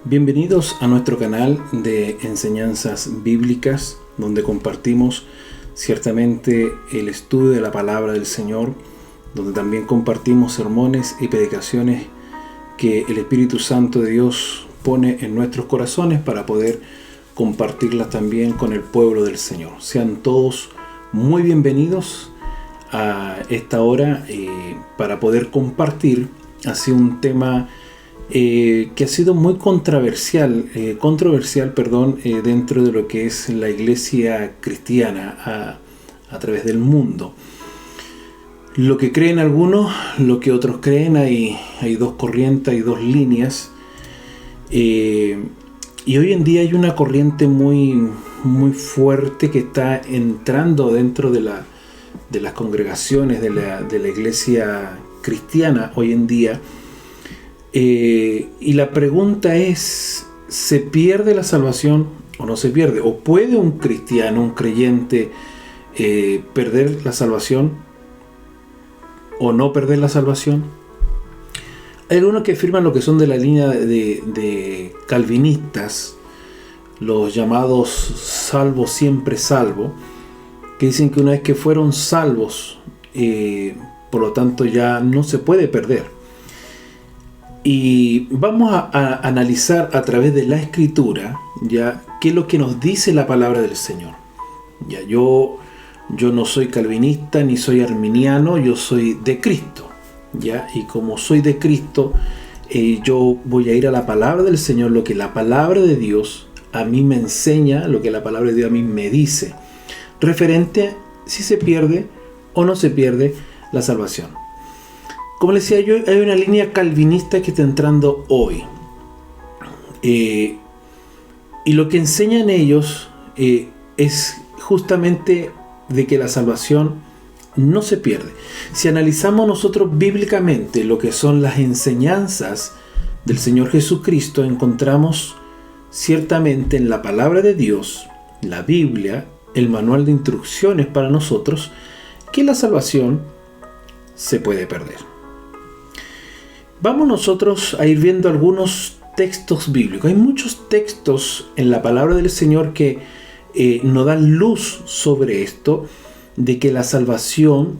Bienvenidos a nuestro canal de enseñanzas bíblicas, donde compartimos ciertamente el estudio de la palabra del Señor, donde también compartimos sermones y predicaciones que el Espíritu Santo de Dios pone en nuestros corazones para poder compartirlas también con el pueblo del Señor. Sean todos muy bienvenidos a esta hora para poder compartir así un tema que ha sido muy controversial dentro de lo que es la iglesia cristiana a través del mundo. Lo que creen algunos, lo que otros creen, hay dos corrientes, hay dos líneas. Y hoy en día hay una corriente muy fuerte que está entrando dentro de las congregaciones de la iglesia cristiana hoy en día. Y la pregunta es, ¿se pierde la salvación o no se pierde? ¿O puede un cristiano, un creyente, perder la salvación o no perder la salvación? Hay algunos que afirman lo que son de la línea de calvinistas, los llamados salvo siempre salvo, que dicen que una vez que fueron salvos, por lo tanto ya no se puede perder. Y vamos a analizar a través de la Escritura ya qué es lo que nos dice la palabra del Señor. Ya yo no soy calvinista ni soy arminiano, yo soy de Cristo. ¿Ya? Y como soy de Cristo, yo voy a ir a la palabra del Señor, lo que la palabra de Dios a mí me enseña, lo que la palabra de Dios a mí me dice, referente a si se pierde o no se pierde la salvación. Como les decía yo, hay una línea calvinista que está entrando hoy. Y lo que enseñan ellos es justamente de que la salvación no se pierde. Si analizamos nosotros bíblicamente lo que son las enseñanzas del Señor Jesucristo, encontramos ciertamente en la palabra de Dios, la Biblia, el manual de instrucciones para nosotros, que la salvación se puede perder. Vamos nosotros a ir viendo algunos textos bíblicos. Hay muchos textos en la palabra del Señor que nos dan luz sobre esto, de que la salvación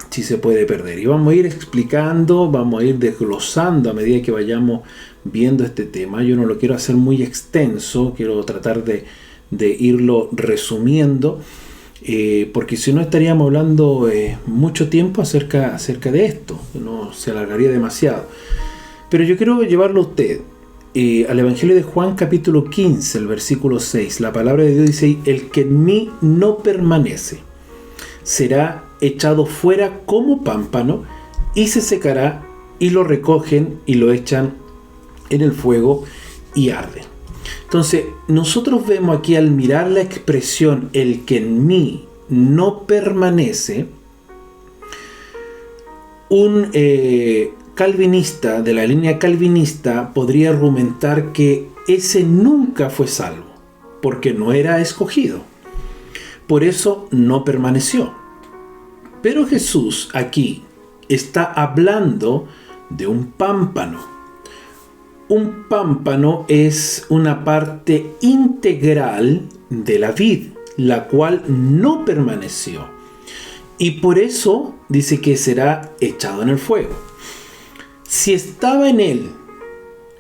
sí se puede perder. Y vamos a ir explicando, vamos a ir desglosando a medida que vayamos viendo este tema. Yo no lo quiero hacer muy extenso, quiero tratar de irlo resumiendo, porque si no estaríamos hablando mucho tiempo acerca de esto, no se alargaría demasiado. Pero yo quiero llevarlo a usted al Evangelio de Juan capítulo 15, el versículo 6. La palabra de Dios dice: el que en mí no permanece será echado fuera como pámpano y se secará, y lo recogen y lo echan en el fuego y arde. Entonces, nosotros vemos aquí, al mirar la expresión el que en mí no permanece, un calvinista de la línea calvinista podría argumentar que ese nunca fue salvo, porque no era escogido. Por eso no permaneció. Pero Jesús aquí está hablando de un pámpano. Un pámpano es una parte integral de la vid, la cual no permaneció. Y por eso dice que será echado en el fuego. Si estaba en él,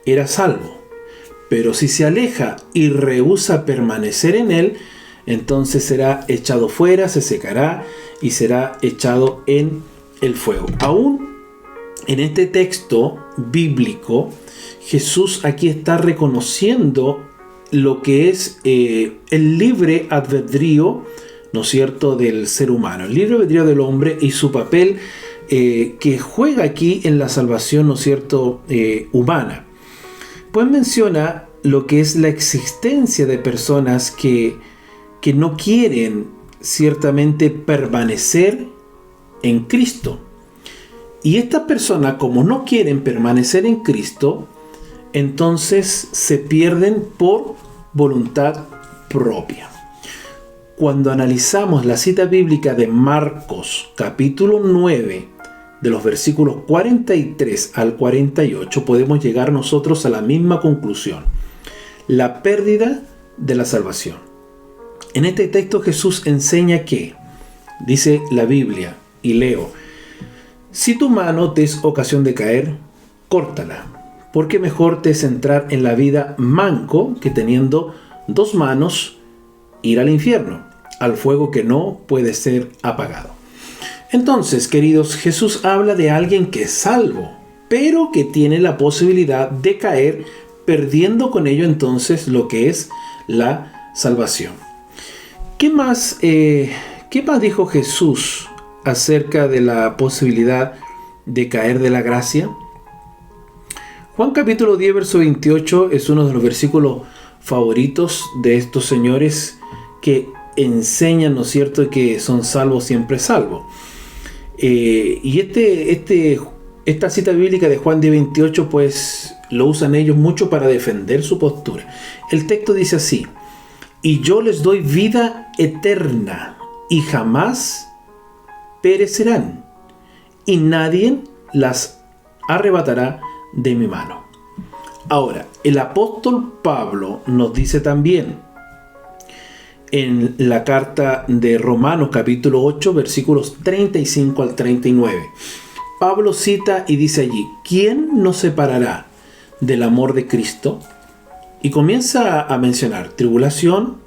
era salvo. Pero si se aleja y rehúsa permanecer en él, entonces será echado fuera, se secará y será echado en el fuego. Aún en este texto bíblico, Jesús aquí está reconociendo lo que es el libre albedrío, ¿no es cierto?, del ser humano, el libre albedrío del hombre y su papel que juega aquí en la salvación, ¿no es cierto?, humana. Pues menciona lo que es la existencia de personas que no quieren ciertamente permanecer en Cristo. Y estas personas, como no quieren permanecer en Cristo, entonces se pierden por voluntad propia. Cuando analizamos la cita bíblica de Marcos capítulo 9, de los versículos 43 al 48, podemos llegar nosotros a la misma conclusión: la pérdida de la salvación. En este texto Jesús enseña que, dice la Biblia, y leo: si tu mano te es ocasión de caer, córtala, porque mejor te es entrar en la vida manco que teniendo dos manos ir al infierno, al fuego que no puede ser apagado. Entonces, queridos, Jesús habla de alguien que es salvo, pero que tiene la posibilidad de caer, perdiendo con ello entonces lo que es la salvación. ¿Qué más dijo Jesús acerca de la posibilidad de caer de la gracia? Juan capítulo 10, verso 28 es uno de los versículos favoritos de estos señores que enseñan, ¿no es cierto?, que son salvos siempre salvos. Y esta cita bíblica de Juan 10, 28, pues lo usan ellos mucho para defender su postura. El texto dice así: y yo les doy vida eterna y jamás perecerán, y nadie las arrebatará de mi mano. Ahora, el apóstol Pablo nos dice también en la carta de Romanos capítulo 8 versículos 35 al 39. Pablo cita y dice allí: ¿quién nos separará del amor de Cristo? Y comienza a mencionar tribulación,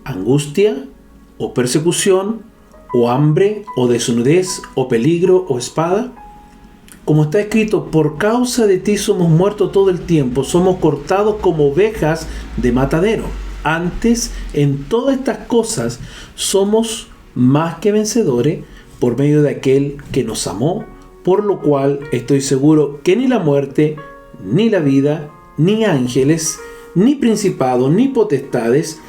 angustia, o persecución, o hambre, o desnudez, o peligro, o espada. Como está escrito: por causa de ti somos muertos todo el tiempo, somos cortados como ovejas de matadero. Antes, en todas estas cosas, somos más que vencedores por medio de aquel que nos amó, por lo cual estoy seguro que ni la muerte, ni la vida, ni ángeles, ni principados, ni potestades,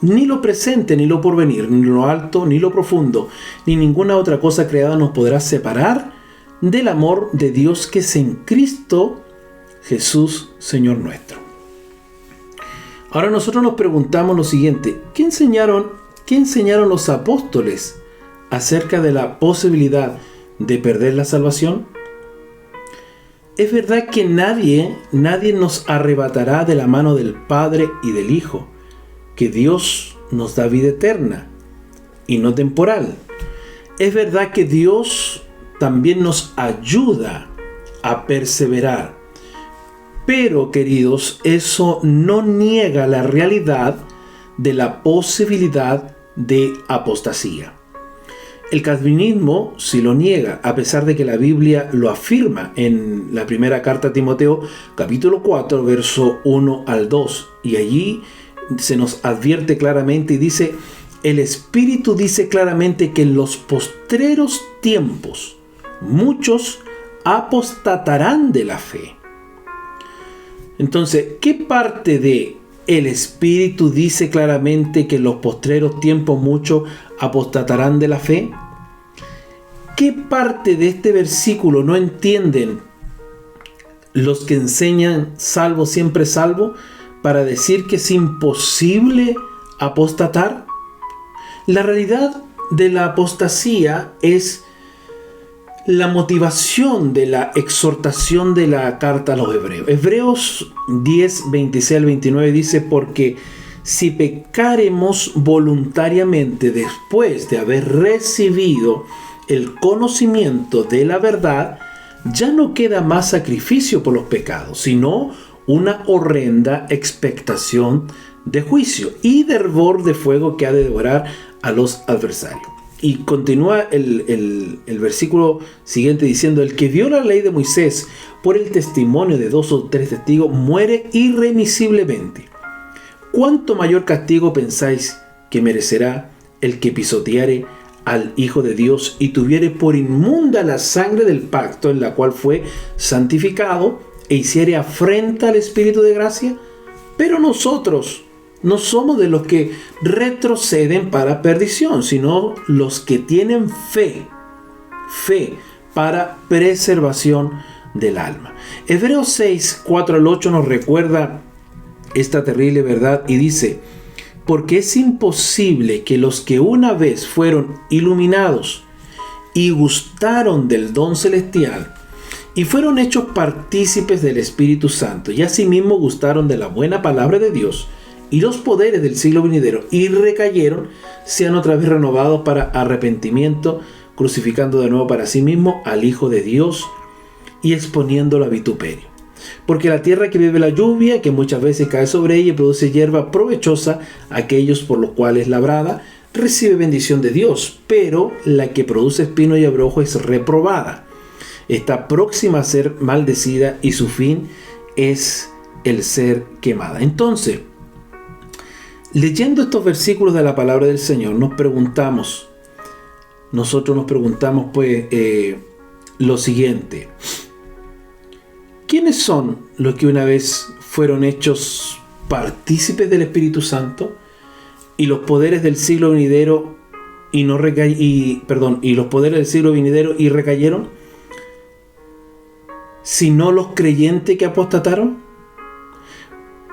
ni lo presente, ni lo porvenir, ni lo alto, ni lo profundo, ni ninguna otra cosa creada nos podrá separar del amor de Dios que es en Cristo Jesús, Señor nuestro. Ahora nosotros nos preguntamos lo siguiente: ¿qué enseñaron los apóstoles acerca de la posibilidad de perder la salvación? Es verdad que nadie nos arrebatará de la mano del Padre y del Hijo, que Dios nos da vida eterna y no temporal. Es verdad que Dios también nos ayuda a perseverar. Pero, queridos, eso no niega la realidad de la posibilidad de apostasía. El calvinismo sí lo niega, a pesar de que la Biblia lo afirma en la primera carta a Timoteo, capítulo 4, verso 1 al 2. Y allí se nos advierte claramente y dice: el Espíritu dice claramente que en los postreros tiempos muchos apostatarán de la fe. Entonces, ¿qué parte de el Espíritu dice claramente que en los postreros tiempos muchos apostatarán de la fe? ¿Qué parte de este versículo no entienden los que enseñan salvo siempre salvo para decir que es imposible apostatar? La realidad de la apostasía es la motivación de la exhortación de la carta a los hebreos. Hebreos 10, 26 al 29 dice: porque si pecaremos voluntariamente después de haber recibido el conocimiento de la verdad, ya no queda más sacrificio por los pecados, sino una horrenda expectación de juicio y de hervor de fuego que ha de devorar a los adversarios. Y continúa el versículo siguiente diciendo: el que viola la ley de Moisés por el testimonio de 2 o 3 testigos muere irremisiblemente. ¿Cuánto mayor castigo pensáis que merecerá el que pisoteare al Hijo de Dios y tuviere por inmunda la sangre del pacto en la cual fue santificado e hiciere afrenta al Espíritu de gracia? Pero nosotros no somos de los que retroceden para perdición, sino los que tienen fe para preservación del alma. Hebreos 6, 4 al 8 nos recuerda esta terrible verdad y dice: porque es imposible que los que una vez fueron iluminados y gustaron gustaron del don celestial y fueron hechos partícipes del Espíritu Santo, y asimismo gustaron de la buena palabra de Dios y los poderes del siglo venidero, y recayeron, sean otra vez renovados para arrepentimiento, crucificando de nuevo para sí mismo al Hijo de Dios y exponiéndolo a vituperio. Porque la tierra que bebe la lluvia, que muchas veces cae sobre ella y produce hierba provechosa, aquellos por los cuales labrada, recibe bendición de Dios, pero la que produce espino y abrojo es reprobada. Está próxima a ser maldecida y su fin es el ser quemada. Entonces, leyendo estos versículos de la palabra del Señor, nosotros nos preguntamos pues lo siguiente: ¿quiénes son los que una vez fueron hechos partícipes del Espíritu Santo y los poderes del siglo venidero y los poderes del siglo venidero y recayeron? ¿Sino los creyentes que apostataron?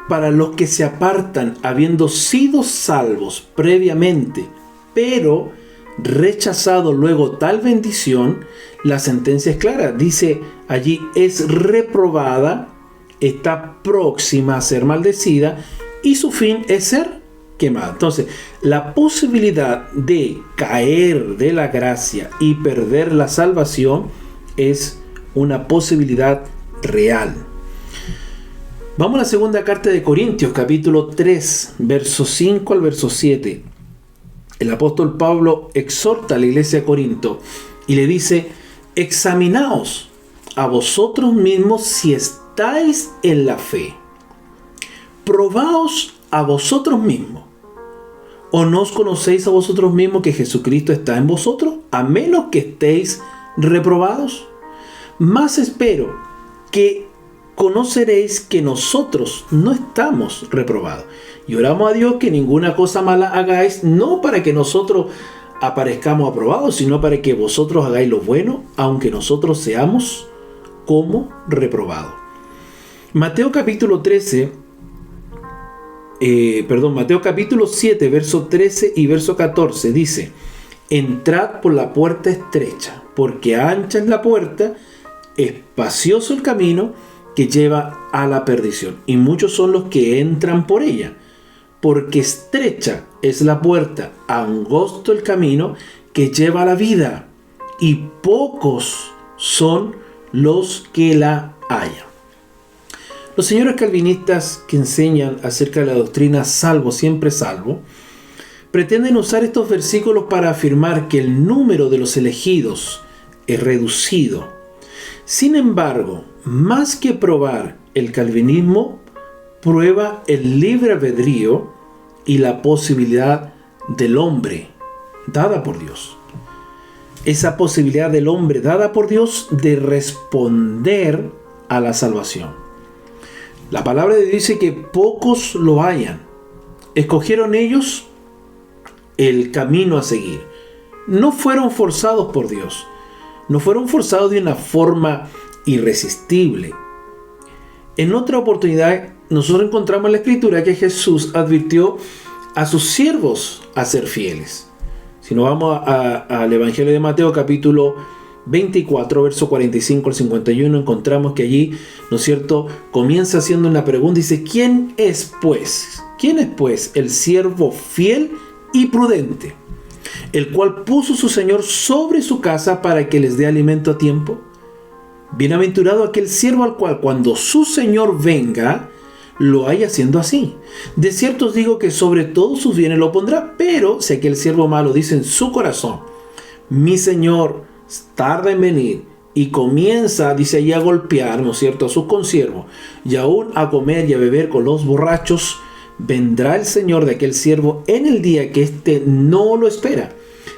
Para los que se apartan, habiendo sido salvos previamente, pero rechazado luego tal bendición, la sentencia es clara. Dice allí: es reprobada, está próxima a ser maldecida y su fin es ser quemada. Entonces, la posibilidad de caer de la gracia y perder la salvación es una posibilidad real. Vamos a la segunda carta de Corintios, capítulo 3, verso 5 al verso 7. El apóstol Pablo exhorta a la iglesia de Corinto y le dice: examinaos a vosotros mismos si estáis en la fe. Probaos a vosotros mismos. ¿O no os conocéis a vosotros mismos que Jesucristo está en vosotros, a menos que estéis reprobados? Más espero que conoceréis que nosotros no estamos reprobados. Y oramos a Dios que ninguna cosa mala hagáis, no para que nosotros aparezcamos aprobados, sino para que vosotros hagáis lo bueno, aunque nosotros seamos como reprobados. Mateo capítulo 7, verso 13 y verso 14 dice: entrad por la puerta estrecha, porque ancha es la puerta, espacioso el camino que lleva a la perdición, y muchos son los que entran por ella. Porque estrecha es la puerta, angosto el camino que lleva a la vida, y pocos son los que la hallan. Los señores calvinistas que enseñan acerca de la doctrina salvo siempre salvo, pretenden usar estos versículos para afirmar que el número de los elegidos es reducido. Sin embargo, más que probar el calvinismo, prueba el libre albedrío y la posibilidad del hombre dada por Dios. Esa posibilidad del hombre dada por Dios de responder a la salvación. La palabra de Dios dice que pocos lo hallan. Escogieron ellos el camino a seguir. No fueron forzados por Dios. No fueron forzados de una forma irresistible. En otra oportunidad, nosotros encontramos en la Escritura que Jesús advirtió a sus siervos a ser fieles. Si nos vamos al Evangelio de Mateo, capítulo 24, verso 45 al 51, encontramos que allí, ¿no es cierto?, comienza haciendo una pregunta. Dice: ¿quién es pues el siervo fiel y prudente, el cual puso su Señor sobre su casa para que les dé alimento a tiempo? Bienaventurado aquel siervo al cual, cuando su Señor venga, lo haya haciendo así. De cierto os digo que sobre todos sus bienes lo pondrá. Pero si aquel siervo malo dice en su corazón: mi Señor tarda en venir, y comienza, dice allí, a golpear, ¿no es cierto?, a sus consiervos, y aún a comer y a beber con los borrachos, vendrá el Señor de aquel siervo en el día que éste no lo espera,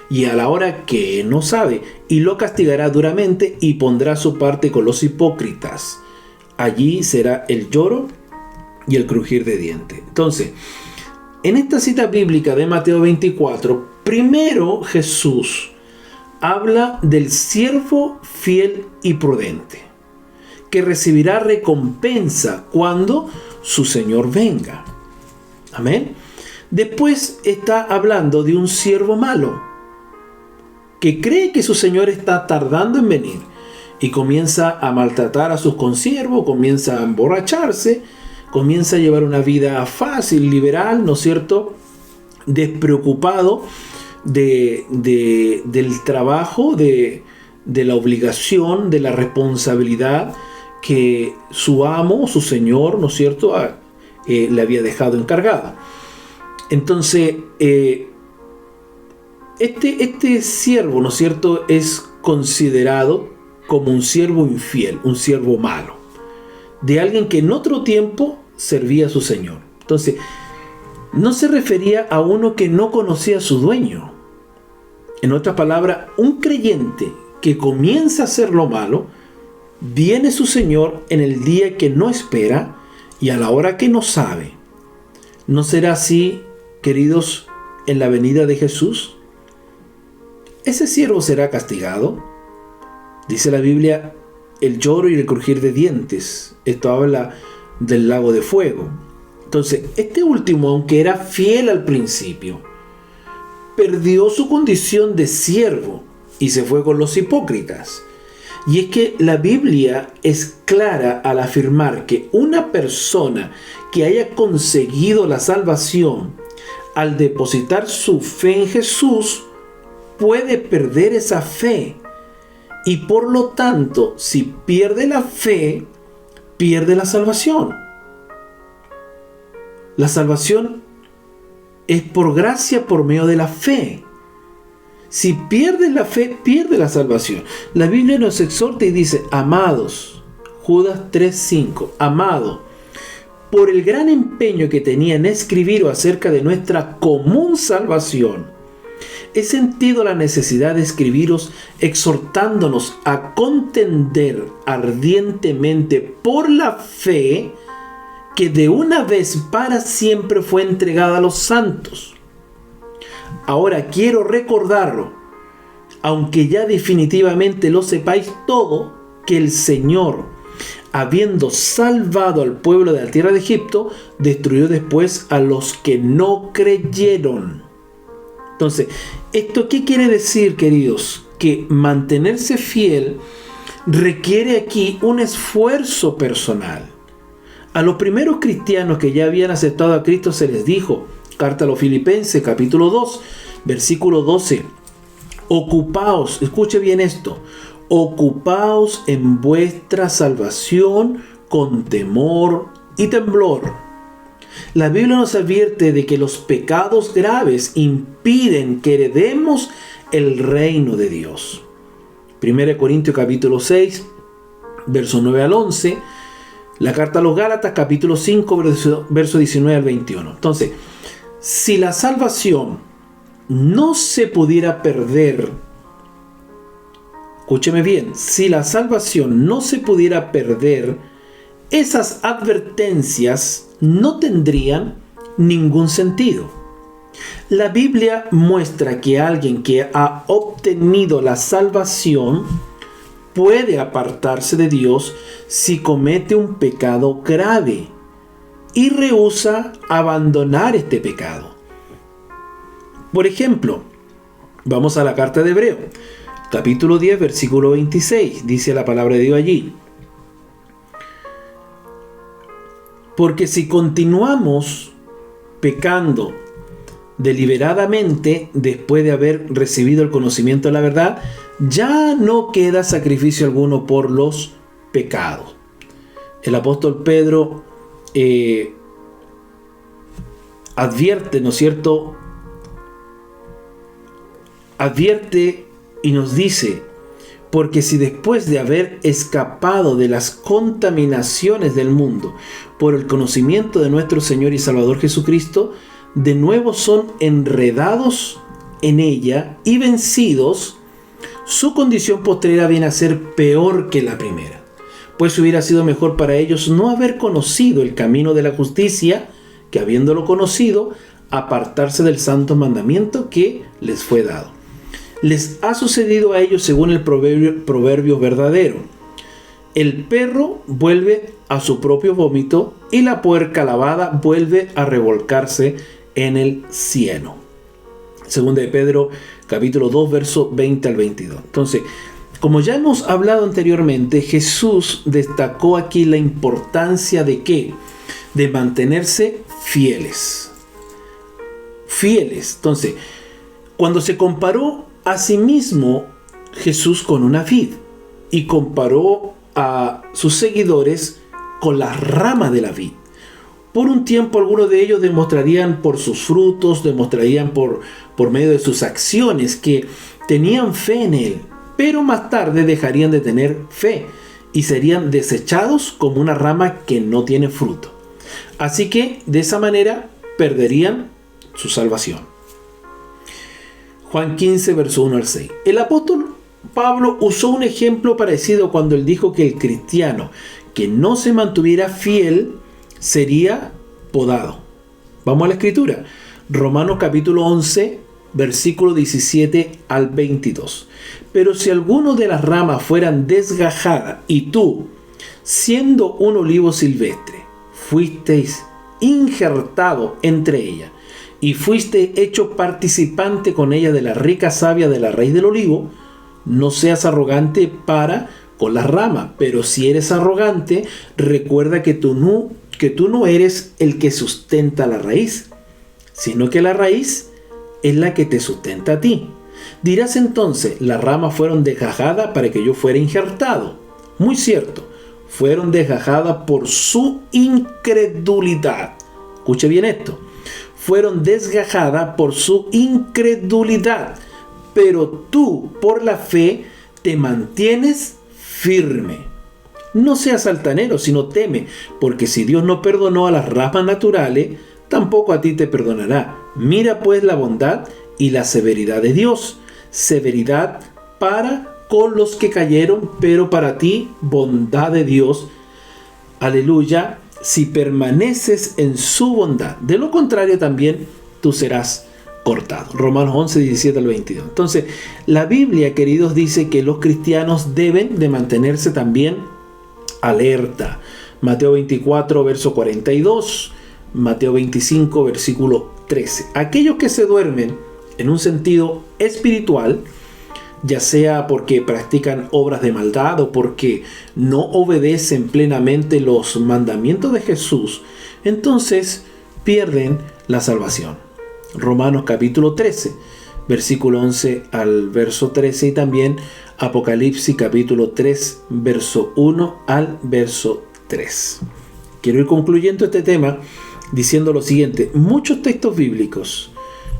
y a la hora que no sabe, y lo castigará duramente, y pondrá su parte con los hipócritas. Allí será el lloro y el crujir de dientes. Entonces, en esta cita bíblica de Mateo 24, primero Jesús habla del siervo fiel y prudente, que recibirá recompensa cuando su Señor venga. Amén. Después está hablando de un siervo malo, que cree que su señor está tardando en venir y comienza a maltratar a sus consiervos, comienza a emborracharse, comienza a llevar una vida fácil, liberal, ¿no es cierto?, despreocupado del trabajo, de la obligación, de la responsabilidad que su amo, su señor, ¿no es cierto?, le había dejado encargada. Entonces, este siervo, ¿no es cierto?, es considerado como un siervo infiel, un siervo malo, de alguien que en otro tiempo servía a su señor. Entonces, no se refería a uno que no conocía a su dueño. En otras palabras, un creyente que comienza a hacer lo malo, viene su señor en el día que no espera y a la hora que no sabe. ¿No será así, queridos, en la venida de Jesús? ¿Ese siervo será castigado? Dice la Biblia, el lloro y el crujir de dientes. Esto habla del lago de fuego. Entonces, este último, aunque era fiel al principio, perdió su condición de siervo y se fue con los hipócritas. Y es que la Biblia es clara al afirmar que una persona que haya conseguido la salvación al depositar su fe en Jesús puede perder esa fe. Y por lo tanto, si pierde la fe, pierde la salvación. La salvación es por gracia por medio de la fe. Si pierdes la fe, pierde la salvación. La Biblia nos exhorta y dice, amados, Judas 3:5, amado, por el gran empeño que tenía en escribir acerca de nuestra común salvación, he sentido la necesidad de escribiros exhortándonos a contender ardientemente por la fe que de una vez para siempre fue entregada a los santos. Ahora quiero recordarlo, aunque ya definitivamente lo sepáis todo, que el Señor, habiendo salvado al pueblo de la tierra de Egipto, destruyó después a los que no creyeron. Entonces, ¿esto qué quiere decir, queridos? Que mantenerse fiel requiere aquí un esfuerzo personal. A los primeros cristianos que ya habían aceptado a Cristo se les dijo, carta a los Filipenses, capítulo 2, versículo 12, ocupaos, escuche bien esto, ocupaos en vuestra salvación con temor y temblor. La Biblia nos advierte de que los pecados graves impiden que heredemos el reino de Dios. 1 Corintios capítulo 6, verso 9 al 11, la carta a los Gálatas capítulo 5, verso 19 al 21. Entonces, si la salvación no se pudiera perder, escúcheme bien, si la salvación no se pudiera perder, esas advertencias no tendrían ningún sentido. La Biblia muestra que alguien que ha obtenido la salvación puede apartarse de Dios si comete un pecado grave y rehúsa abandonar este pecado. Por ejemplo, vamos a la carta de Hebreo, capítulo 10, versículo 26, dice la palabra de Dios allí. Porque si continuamos pecando deliberadamente después de haber recibido el conocimiento de la verdad, ya no queda sacrificio alguno por los pecados. El apóstol Pedro advierte, ¿no es cierto? Advierte y nos dice, porque si después de haber escapado de las contaminaciones del mundo por el conocimiento de nuestro Señor y Salvador Jesucristo, de nuevo son enredados en ella y vencidos, su condición postrera viene a ser peor que la primera. Pues hubiera sido mejor para ellos no haber conocido el camino de la justicia, que habiéndolo conocido, apartarse del santo mandamiento que les fue dado. Les ha sucedido a ellos según el proverbio verdadero. El perro vuelve a su propio vómito y la puerca lavada vuelve a revolcarse en el cieno. Segunda de Pedro, capítulo 2, verso 20 al 22. Entonces, como ya hemos hablado anteriormente, Jesús destacó aquí la importancia de ¿qué? De mantenerse fieles. Fieles. Entonces, cuando se comparó a sí mismo Jesús con una vid y comparó a sus seguidores con las ramas de la vid. Por un tiempo algunos de ellos demostrarían por sus frutos, demostrarían por medio de sus acciones que tenían fe en Él, pero más tarde dejarían de tener fe y serían desechados como una rama que no tiene fruto. Así que de esa manera perderían su salvación. Juan 15, verso 1 al 6. El apóstol Pablo usó un ejemplo parecido cuando él dijo que el cristiano que no se mantuviera fiel sería podado. Vamos a la escritura. Romanos capítulo 11, versículo 17 al 22. Pero si alguno de las ramas fueran desgajadas y tú, siendo un olivo silvestre, fuisteis injertado entre ellas y fuiste hecho participante con ella de la rica savia de la raíz del olivo, no seas arrogante para con las ramas, pero si eres arrogante, recuerda que tú no eres el que sustenta la raíz, sino que la raíz es la que te sustenta a ti. Dirás entonces, las ramas fueron desgajadas para que yo fuera injertado. Muy cierto, fueron desgajadas por su incredulidad. Escuche bien esto. Fueron desgajadas por su incredulidad, pero tú por la fe te mantienes firme. No seas altanero, sino teme, porque si Dios no perdonó a las ramas naturales, tampoco a ti te perdonará. Mira pues la bondad y la severidad de Dios. Severidad para con los que cayeron, pero para ti bondad de Dios. Aleluya, si permaneces en su bondad. De lo contrario también tú serás cortado. Romanos 11, 17 al 22. Entonces, la Biblia, queridos, dice que los cristianos deben de mantenerse también alerta. Mateo 24, verso 42. Mateo 25, versículo 13. Aquellos que se duermen en un sentido espiritual, ya sea porque practican obras de maldad o porque no obedecen plenamente los mandamientos de Jesús, entonces pierden la salvación. Romanos capítulo 13, versículo 11 al verso 13, y también Apocalipsis capítulo 3, verso 1 al verso 3. Quiero ir concluyendo este tema diciendo lo siguiente. Muchos textos bíblicos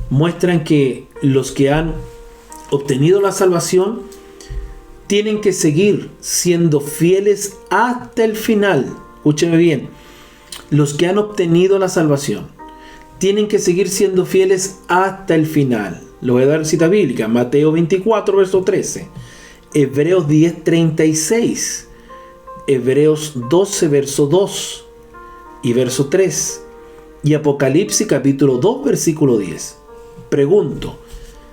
muestran que los que han obtenido la salvación tienen que seguir siendo fieles hasta el final. Escúcheme bien. Los que han obtenido la salvación tienen que seguir siendo fieles hasta el final. Le voy a dar cita bíblica. Mateo 24, verso 13. Hebreos 10, 36. Hebreos 12, verso 2 y verso 3. Y Apocalipsis capítulo 2, versículo 10. Pregunto,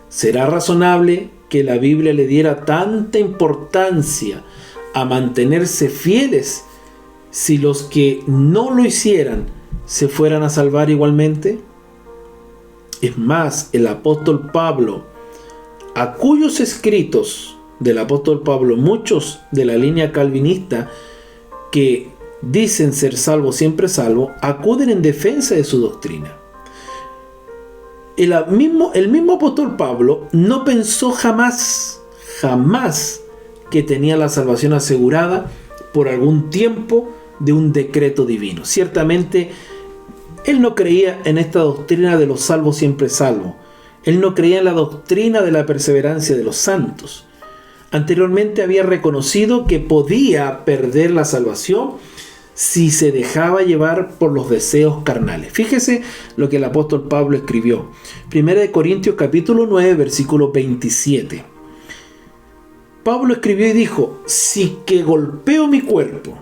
¿será razonable que la Biblia le diera tanta importancia a mantenerse fieles si los que no lo hicieran se fueran a salvar igualmente? Es más, el apóstol Pablo, a cuyos escritos del apóstol Pablo, muchos de la línea calvinista que dicen ser salvo siempre salvo, acuden en defensa de su doctrina. El mismo apóstol Pablo no pensó jamás que tenía la salvación asegurada por algún tiempo de un decreto divino. Ciertamente, él no creía en esta doctrina de los salvos siempre salvos. Él no creía en la doctrina de la perseverancia de los santos. Anteriormente había reconocido que podía perder la salvación si se dejaba llevar por los deseos carnales. Fíjese lo que el apóstol Pablo escribió. 1 Corintios capítulo 9, versículo 27. Pablo escribió y dijo: si que golpeo mi cuerpo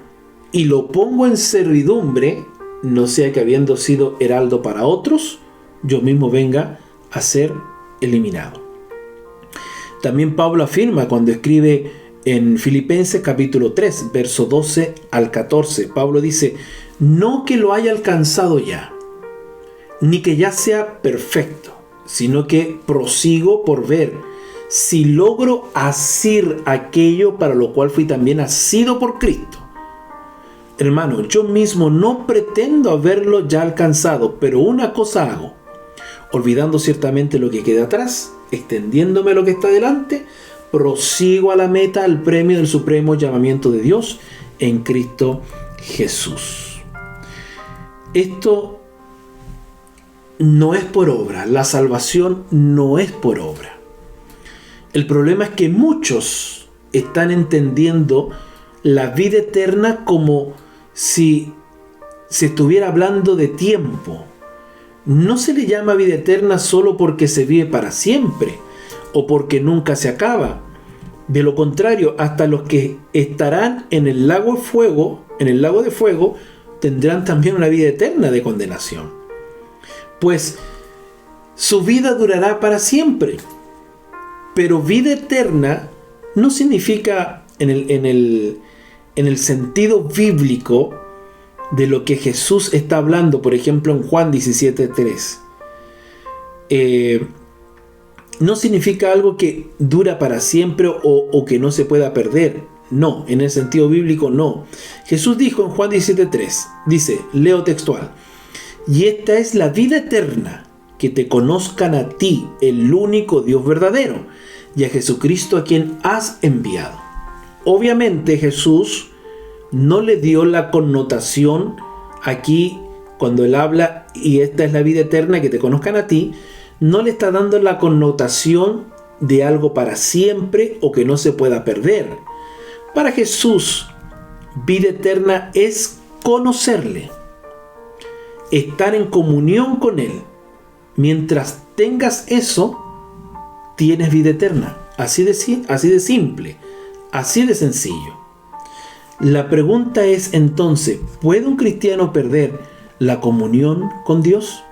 y lo pongo en servidumbre, no sea que habiendo sido heraldo para otros, yo mismo venga a ser eliminado. También Pablo afirma cuando escribe en Filipenses capítulo 3, verso 12 al 14, Pablo dice: no que lo haya alcanzado ya, ni que ya sea perfecto, sino que prosigo por ver si logro asir aquello para lo cual fui también asido por Cristo. Hermano, yo mismo no pretendo haberlo ya alcanzado, pero una cosa hago, olvidando ciertamente lo que queda atrás, extendiéndome a lo que está delante, prosigo a la meta, al premio del supremo llamamiento de Dios en Cristo Jesús. Esto no es por obra, la salvación no es por obra. El problema es que muchos están entendiendo la vida eterna como si se estuviera hablando de tiempo. No se le llama vida eterna solo porque se vive para siempre o porque nunca se acaba. De lo contrario, hasta los que estarán en el lago de fuego, tendrán también una vida eterna de condenación. Pues su vida durará para siempre. Pero vida eterna no significa en el sentido bíblico de lo que Jesús está hablando, por ejemplo en Juan 17:3. No significa algo que dura para siempre o que no se pueda perder. No, en el sentido bíblico no. Jesús dijo en Juan 17:3, dice, leo textual: y esta es la vida eterna, que te conozcan a ti, el único Dios verdadero, y a Jesucristo a quien has enviado. Obviamente Jesús no le dio la connotación aquí cuando él habla y esta es la vida eterna, que te conozcan a ti, no le está dando la connotación de algo para siempre o que no se pueda perder. Para Jesús, vida eterna es conocerle, estar en comunión con él. Mientras tengas eso, tienes vida eterna. Así de simple, así de sencillo. La pregunta es entonces, ¿puede un cristiano perder la comunión con Dios?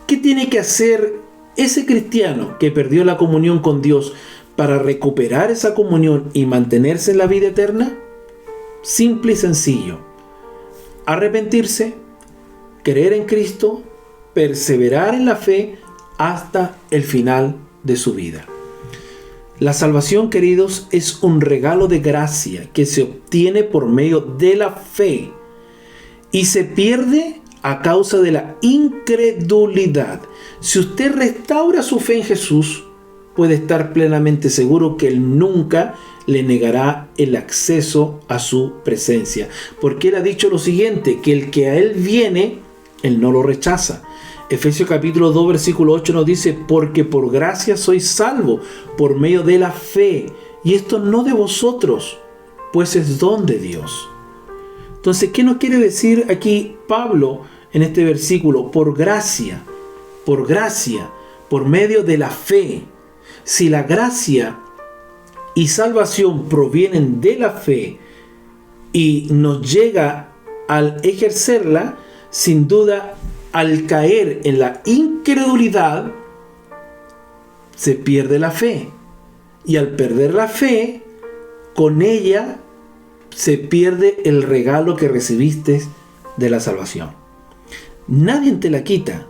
¿Qué tiene que hacer ese cristiano que perdió la comunión con Dios para recuperar esa comunión y mantenerse en la vida eterna? Simple y sencillo. Arrepentirse, creer en Cristo, perseverar en la fe hasta el final de su vida. La salvación, queridos, es un regalo de gracia que se obtiene por medio de la fe y se pierde a causa de la incredulidad. Si usted restaura su fe en Jesús, puede estar plenamente seguro que Él nunca le negará el acceso a su presencia, porque Él ha dicho lo siguiente, que el que a Él viene, Él no lo rechaza. Efesios capítulo 2 versículo 8 nos dice, porque por gracia sois salvos por medio de la fe, y esto no de vosotros, pues es don de Dios. Entonces, ¿qué nos quiere decir aquí Pablo en este versículo? Por gracia, por medio de la fe. Si la gracia y salvación provienen de la fe y nos llega al ejercerla, sin duda, al caer en la incredulidad, se pierde la fe. Y al perder la fe, con ella se pierde el regalo que recibiste de la salvación. Nadie te la quita.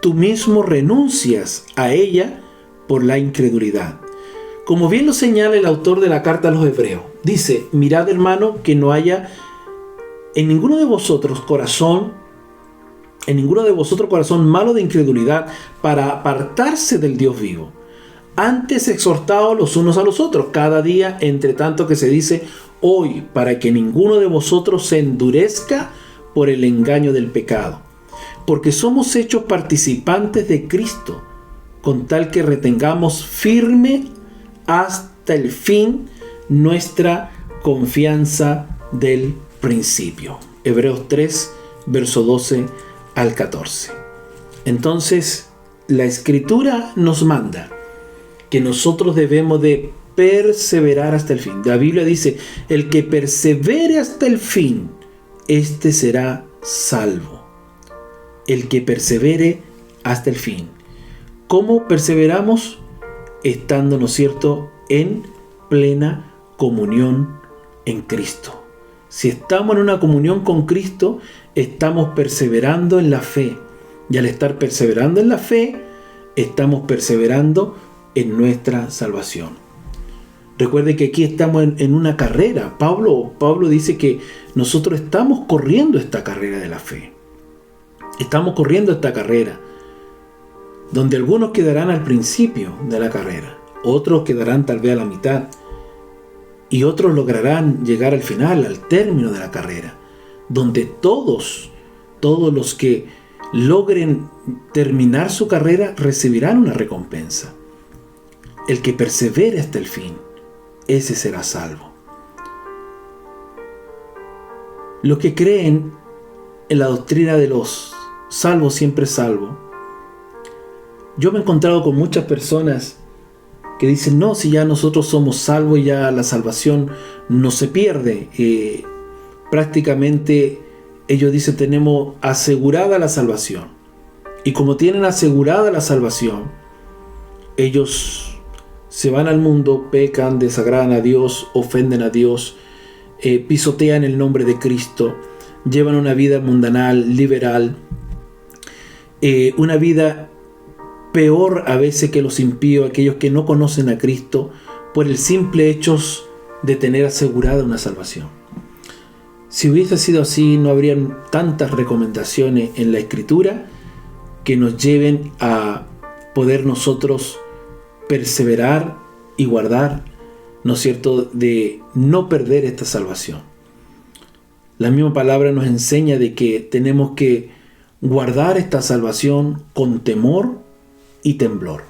Tú mismo renuncias a ella por la incredulidad. Como bien lo señala el autor de la carta a los Hebreos, dice, mirad hermano, que no haya en ninguno de vosotros corazón malo de incredulidad para apartarse del Dios vivo. Antes exhortaos los unos a los otros cada día, entre tanto que se dice hoy, para que ninguno de vosotros se endurezca por el engaño del pecado. Porque somos hechos participantes de Cristo, con tal que retengamos firme hasta el fin nuestra confianza del principio. Hebreos 3, verso 12 al 14. Entonces, la Escritura nos manda que nosotros debemos de perseverar hasta el fin. La Biblia dice, el que persevere hasta el fin, este será salvo. El que persevere hasta el fin. ¿Cómo perseveramos? Estando, ¿no es cierto?, en plena comunión en Cristo. Si estamos en una comunión con Cristo, estamos perseverando en la fe, Y al estar perseverando en la fe, estamos perseverando en nuestra salvación. Recuerde que aquí estamos en una carrera. Pablo dice que nosotros estamos corriendo esta carrera de la fe. Estamos corriendo esta carrera, donde algunos quedarán al principio de la carrera, otros quedarán tal vez a la mitad, y otros lograrán llegar al final, al término de la carrera, donde todos los que logren terminar su carrera recibirán una recompensa. El que persevere hasta el fin, ese será salvo. Los que creen en la doctrina de los salvos siempre salvos, yo me he encontrado con muchas personas que dicen, no, si ya nosotros somos salvos, ya la salvación no se pierde. Prácticamente ellos dicen, tenemos asegurada la salvación. Y como tienen asegurada la salvación, ellos se van al mundo, pecan, desagradan a Dios, ofenden a Dios, pisotean el nombre de Cristo, llevan una vida mundanal, liberal, una vida peor a veces que los impíos, aquellos que no conocen a Cristo, por el simple hecho de tener asegurada una salvación. Si hubiese sido así, no habrían tantas recomendaciones en la Escritura que nos lleven a poder nosotros perseverar y guardar, ¿no es cierto?, de no perder esta salvación. La misma palabra nos enseña de que tenemos que guardar esta salvación con temor y temblor.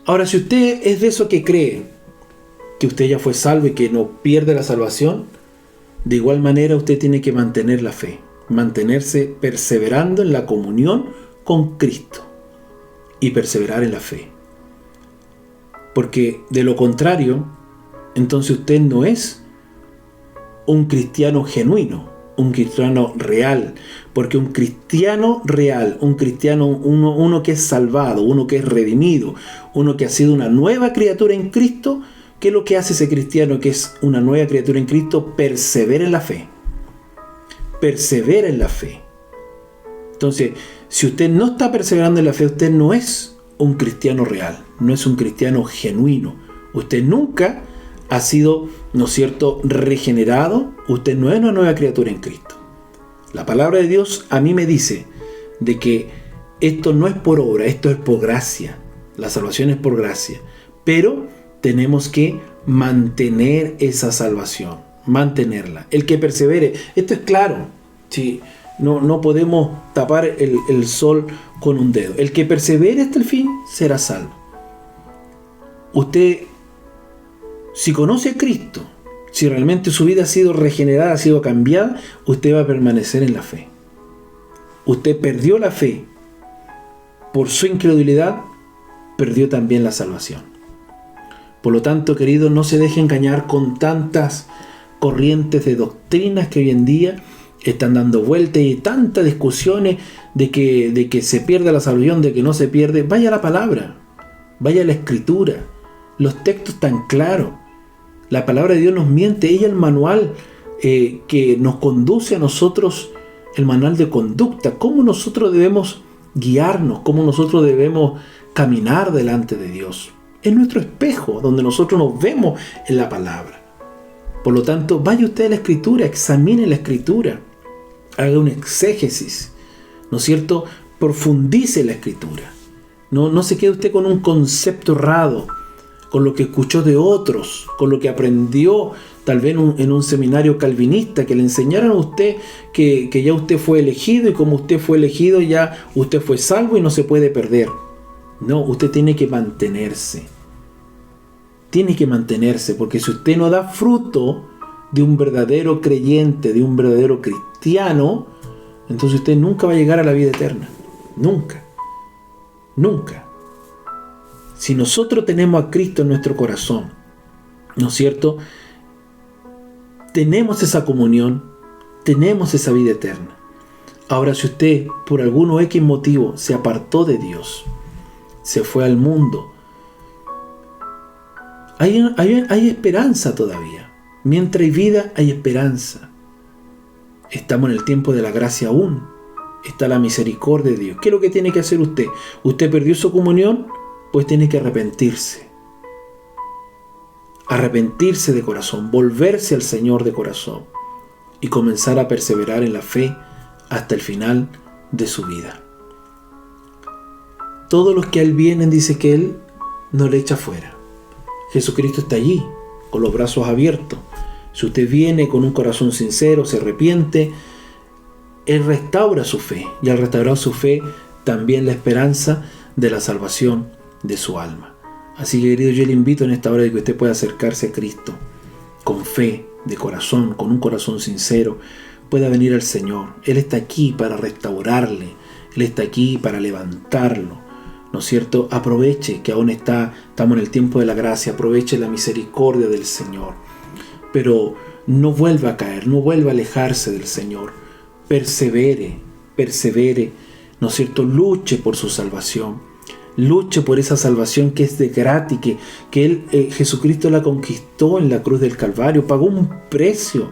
Ahora, si usted es de esos que cree que usted ya fue salvo y que no pierde la salvación, de igual manera usted tiene que mantener la fe, mantenerse perseverando en la comunión con Cristo y perseverar en la fe. Porque de lo contrario, entonces usted no es un cristiano genuino, un cristiano real, porque un cristiano real, un cristiano, uno que es salvado, uno que es redimido, uno que ha sido una nueva criatura en Cristo, ¿qué es lo que hace ese cristiano que es una nueva criatura en Cristo? Persevera en la fe. Persevera en la fe. Entonces, si usted no está perseverando en la fe, usted no es un cristiano real, no es un cristiano genuino. Usted nunca ha sido, ¿no es cierto?, regenerado. Usted no es una nueva criatura en Cristo. La palabra de Dios a mí me dice de que esto no es por obra, esto es por gracia. La salvación es por gracia. Pero tenemos que mantener esa salvación, mantenerla. El que persevere, esto es claro, ¿sí? No podemos tapar el sol con un dedo. El que persevere hasta el fin será salvo. Usted, si conoce a Cristo, si realmente su vida ha sido regenerada, ha sido cambiada, usted va a permanecer en la fe. Usted perdió la fe por su incredulidad, perdió también la salvación. Por lo tanto, queridos, no se deje engañar con tantas corrientes de doctrinas que hoy en día están dando vueltas y tantas discusiones de que se pierde la salvación, de que no se pierde. Vaya a la palabra, vaya a la Escritura. Los textos están claros. La palabra de Dios nos miente. Ella es el manual que nos conduce a nosotros, el manual de conducta. Cómo nosotros debemos guiarnos, cómo nosotros debemos caminar delante de Dios. Es nuestro espejo, donde nosotros nos vemos en la palabra. Por lo tanto, vaya usted a la Escritura, examine la Escritura, haga un exégesis, ¿no es cierto? Profundice la Escritura. No se quede usted con un concepto errado, con lo que escuchó de otros, con lo que aprendió tal vez en un seminario calvinista, que le enseñaron a usted que ya usted fue elegido, y como usted fue elegido ya usted fue salvo y no se puede perder. No, usted tiene que mantenerse. Tiene que mantenerse, porque si usted no da fruto de un verdadero creyente, de un verdadero cristiano, entonces usted nunca va a llegar a la vida eterna. Nunca. Nunca. Si nosotros tenemos a Cristo en nuestro corazón, ¿no es cierto?, tenemos esa comunión, tenemos esa vida eterna. Ahora, si usted por algún o X motivo se apartó de Dios, se fue al mundo, hay esperanza todavía. Mientras hay vida, hay esperanza. Estamos en el tiempo de la gracia aún. está la misericordia de Dios. ¿Qué es lo que tiene que hacer usted? Usted perdió su comunión, pues tiene que arrepentirse. Arrepentirse de corazón, volverse al Señor de corazón y comenzar a perseverar en la fe hasta el final de su vida. Todos los que a Él vienen, dice que Él no le echa fuera. Jesucristo está allí, con los brazos abiertos. Si usted viene con un corazón sincero, se arrepiente, Él restaura su fe. Y al restaurar su fe, también la esperanza de la salvación de su alma. Así que, querido, yo le invito en esta hora de que usted pueda acercarse a Cristo con fe, de corazón, con un corazón sincero, pueda venir al Señor. Él está aquí para restaurarle, Él está aquí para levantarlo, ¿no es cierto? Aproveche que aún estamos en el tiempo de la gracia, aproveche la misericordia del Señor, pero no vuelva a caer, no vuelva a alejarse del Señor. Persevere, ¿no es cierto? Luche por su salvación. Luche por esa salvación que es de gratis, que Jesucristo la conquistó en la cruz del Calvario. Pagó un precio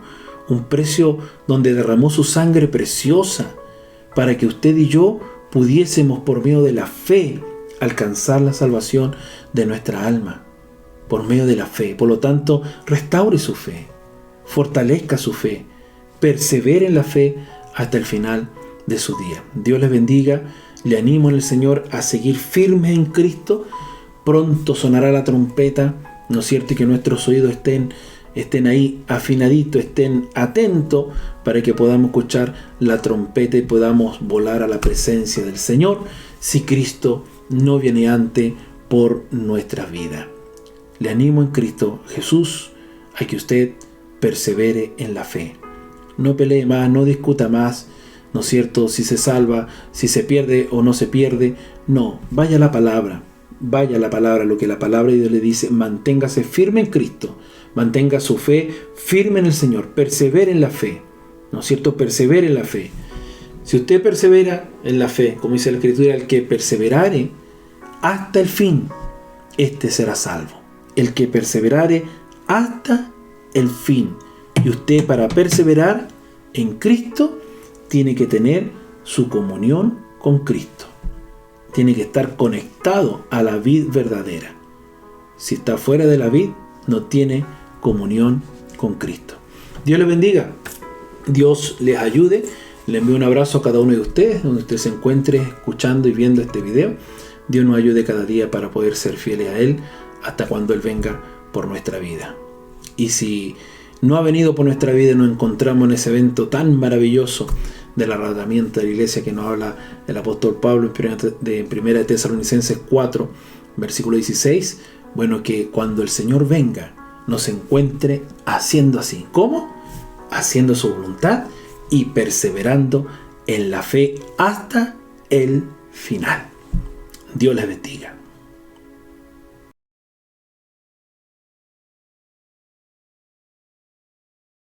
donde derramó su sangre preciosa para que usted y yo pudiésemos por medio de la fe alcanzar la salvación de nuestra alma. Por medio de la fe. Por lo tanto, restaure su fe, fortalezca su fe, persevere en la fe hasta el final de su día. Dios les bendiga. Le animo en el Señor a seguir firmes en Cristo. Pronto sonará la trompeta, ¿no es cierto? Y que nuestros oídos estén ahí afinaditos, estén atentos para que podamos escuchar la trompeta y podamos volar a la presencia del Señor si Cristo no viene antes por nuestra vida. Le animo en Cristo Jesús a que usted persevere en la fe. No pelee más, no discuta más, ¿no es cierto? Si se salva, si se pierde o no se pierde. No, vaya a la palabra, lo que la palabra de Dios le dice. Manténgase firme en Cristo, mantenga su fe firme en el Señor, persevere en la fe, ¿no es cierto? Persevere en la fe. Si usted persevera en la fe, como dice la Escritura, el que perseverare hasta el fin, este será salvo. El que perseverare hasta el fin. Y usted, para perseverar en Cristo, tiene que tener su comunión con Cristo. Tiene que estar conectado a la vid verdadera. Si está fuera de la vid, no tiene comunión con Cristo. Dios les bendiga. Dios les ayude. Le envío un abrazo a cada uno de ustedes, donde usted se encuentre escuchando y viendo este video. Dios nos ayude cada día para poder ser fieles a Él hasta cuando Él venga por nuestra vida. Y si no ha venido por nuestra vida, nos encontramos en ese evento tan maravilloso del arrebatamiento de la iglesia que nos habla el apóstol Pablo en 1 Tesalonicenses 4, versículo 16. Bueno, que cuando el Señor venga, nos encuentre haciendo así. ¿Cómo? Haciendo su voluntad y perseverando en la fe hasta el final. Dios les bendiga.